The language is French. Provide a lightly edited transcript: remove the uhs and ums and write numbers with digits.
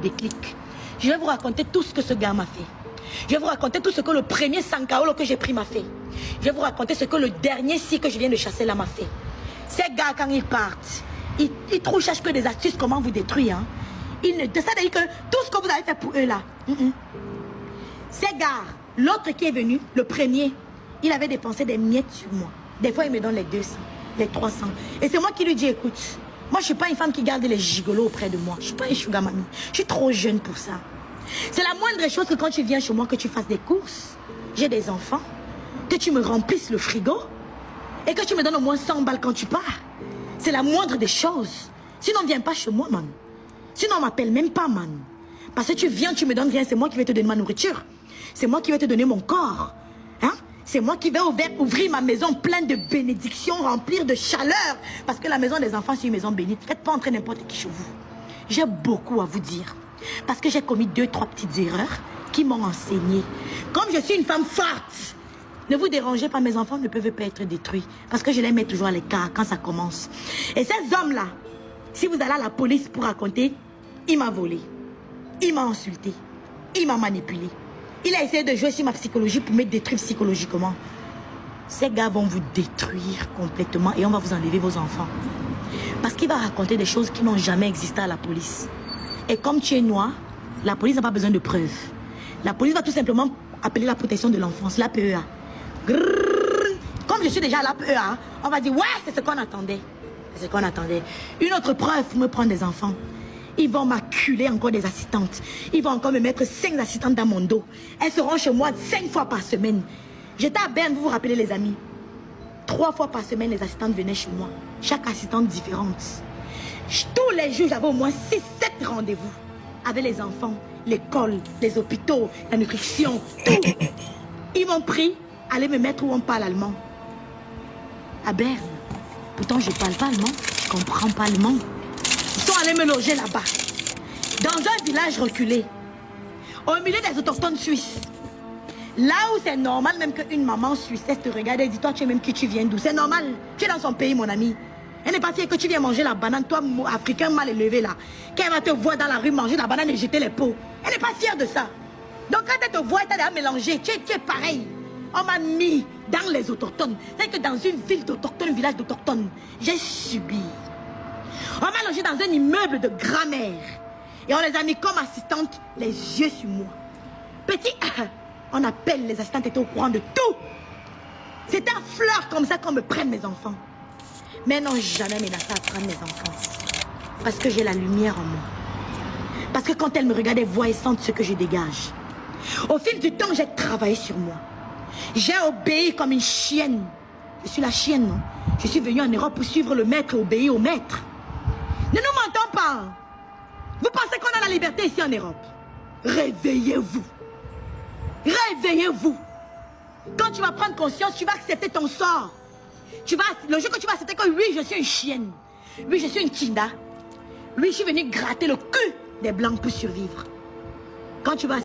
Déclic. Je vais vous raconter tout ce que ce gars m'a fait. Je vais vous raconter tout ce que le premier Sankaolo que j'ai pris m'a fait. Je vais vous raconter ce que le dernier si que je viens de chasser là m'a fait. Ces gars, quand ils partent, ils trouvent cherchent que des astuces comment vous détruire. Hein. Ils ne ça veut dire que tout ce que vous avez fait pour eux là. Ces gars, l'autre qui est venu, le premier, il avait dépensé des miettes sur moi. Des fois, il me donne les 200, les 300. Et c'est moi qui lui dis, écoute, moi, je ne suis pas une femme qui garde les gigolos auprès de moi. Je ne suis pas une sugar mamie. Je suis trop jeune pour ça. C'est la moindre chose que quand tu viens chez moi, que tu fasses des courses, j'ai des enfants, que tu me remplisses le frigo et que tu me donnes au moins 100 balles quand tu pars. C'est la moindre des choses. Sinon, viens pas chez moi, man. Sinon, on m'appelle même pas, man. Parce que tu viens, tu me donnes rien, c'est moi qui vais te donner ma nourriture. C'est moi qui vais te donner mon corps. Hein? C'est moi qui vais ouvrir ma maison pleine de bénédictions, remplir de chaleur. Parce que la maison des enfants, c'est une maison bénite. Faites pas entrer n'importe qui chez vous. J'ai beaucoup à vous dire. Parce que j'ai commis 2-3 petites erreurs qui m'ont enseigné. Comme je suis une femme forte, ne vous dérangez pas, mes enfants ne peuvent pas être détruits. Parce que je les mets toujours à l'écart quand ça commence. Et ces hommes-là, si vous allez à la police pour raconter, il m'a volé. Il m'a insulté. Il m'a manipulé. Il a essayé de jouer sur ma psychologie pour me détruire psychologiquement. Ces gars vont vous détruire complètement et on va vous enlever vos enfants. Parce qu'il va raconter des choses qui n'ont jamais existé à la police. Et comme tu es noir, la police n'a pas besoin de preuves. La police va tout simplement appeler la protection de l'enfance, l'APEA. Comme je suis déjà à l'APEA, on va dire, ouais, c'est ce qu'on attendait. C'est ce qu'on attendait. Une autre preuve pour me prendre des enfants. Ils vont m'acculer encore des assistantes. Ils vont encore me mettre 5 assistantes dans mon dos. Elles seront chez moi 5 fois par semaine. J'étais à Berne, vous vous rappelez les amis. 3 fois par semaine, les assistantes venaient chez moi. Chaque assistante différente. Tous les jours, j'avais au moins 6-7 rendez-vous. Avec les enfants, l'école, les hôpitaux, la nutrition, tout. Ils m'ont pris, aller me mettre où on parle allemand. À Berne. Pourtant, je ne parle pas allemand. Je ne comprends pas allemand. Ils sont allés me loger là-bas. Dans un village reculé. Au milieu des autochtones suisses. Là où c'est normal même qu'une maman suissesse te regarde et dit, toi, tu es même qui tu viens d'où? C'est normal. Tu es dans son pays, mon ami. Elle n'est pas fière que tu viens manger la banane, toi, africain mal élevé là. Qu'elle va te voir dans la rue manger la banane et jeter les pots. Elle n'est pas fière de ça. Donc quand elle te voit, elle t'a mélangé. Tu es pareil. On m'a mis dans les autochtones. C'est que dans une ville d'autochtones, un village d'autochtones, j'ai subi. On m'a logé dans un immeuble de grand-mère. Et on les a mis comme assistantes, les yeux sur moi. Petit, on appelle les assistantes, étaient au courant de tout. C'était à fleur comme ça qu'on me prenne mes enfants. Mais non, jamais menacé à prendre mes enfants. Parce que j'ai la lumière en moi. Parce que quand elle me regarde, elle voit et sent ce que je dégage. Au fil du temps, j'ai travaillé sur moi. J'ai obéi comme une chienne. Je suis la chienne, non? Je suis venue en Europe pour suivre le maître et obéir au maître. Ne nous mentons pas. Vous pensez qu'on a la liberté ici en Europe? Réveillez-vous. Réveillez-vous. Quand tu vas prendre conscience, tu vas accepter ton sort. Le jour que tu vas accepter que oui, je suis une chienne. Oui, je suis une Tinda. Oui, je suis venue gratter le cul des blancs pour survivre. Quand tu vas